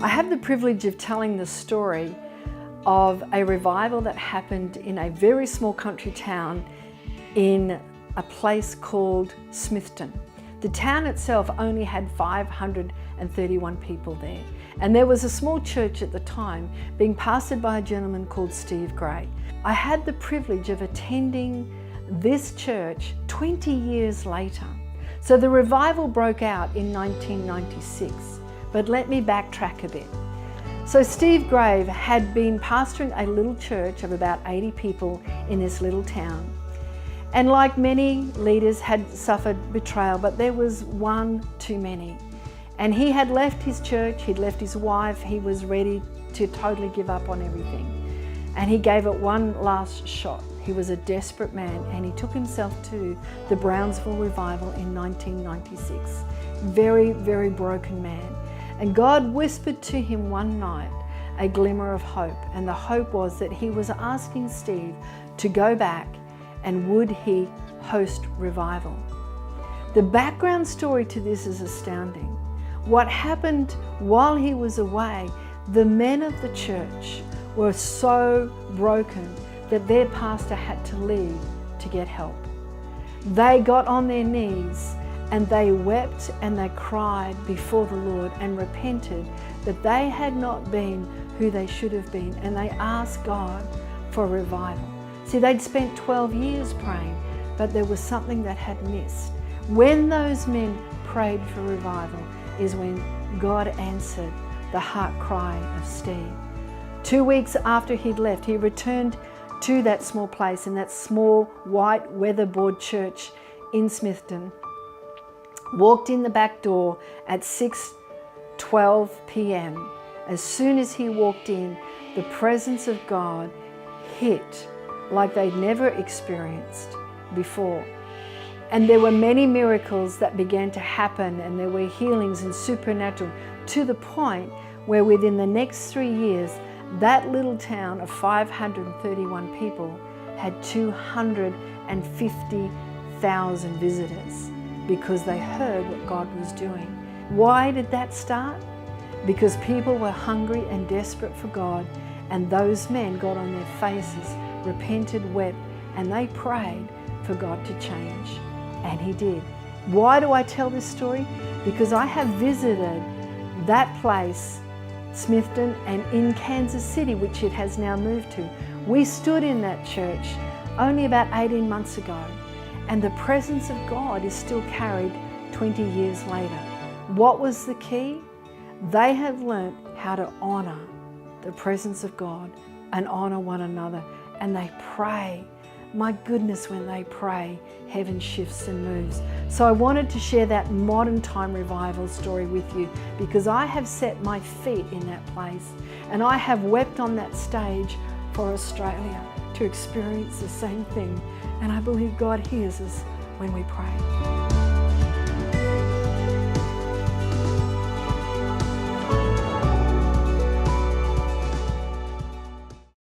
I have the privilege of telling the story of a revival that happened in a very small country town in a place called Smithton. The town itself only had 531 people there. And there was a small church at the time being pastored by a gentleman called Steve Gray. I had the privilege of attending this church 20 years later. So the revival broke out in 1996, but let me backtrack a bit. So Steve Gray had been pastoring a little church of about 80 people in this little town. And like many leaders had suffered betrayal, but there was one too many. And he had left his church, he'd left his wife, he was ready to totally give up on everything. And he gave it one last shot. He was a desperate man and he took himself to the Brownsville revival in 1996. Very, very broken man. And God whispered to him one night a glimmer of hope. And the hope was that he was asking Steve to go back and would he host revival. The background story to this is astounding. What happened while he was away, the men of the church were so broken that their pastor had to leave to get help. They got on their knees and they wept and they cried before the Lord and repented that they had not been who they should have been, and they asked God for revival. See, they'd spent 12 years praying, but there was something that had missed. When those men prayed for revival is when God answered the heart cry of Steve. 2 weeks after he'd left, he returned to that small place in that small white weatherboard church in Smithton, walked in the back door at 6:12 p.m. As soon as he walked in, the presence of God hit like they'd never experienced before. And there were many miracles that began to happen, and there were healings and supernatural, to the point where within the next 3 years, that little town of 531 people had 250,000 visitors because they heard what God was doing. Why did that start? Because people were hungry and desperate for God, and those men got on their faces, repented, wept, and they prayed for God to change. And he did. Why do I tell this story? Because I have visited that place, Smithton, and in Kansas City, which it has now moved to. We stood in that church only about 18 months ago, and the presence of God is still carried 20 years later. What was the key? They have learnt how to honor the presence of God and honor one another, and they pray. My goodness, when they pray, heaven shifts and moves. So I wanted to share that modern time revival story with you, because I have set my feet in that place and I have wept on that stage for Australia to experience the same thing. And I believe God hears us when we pray.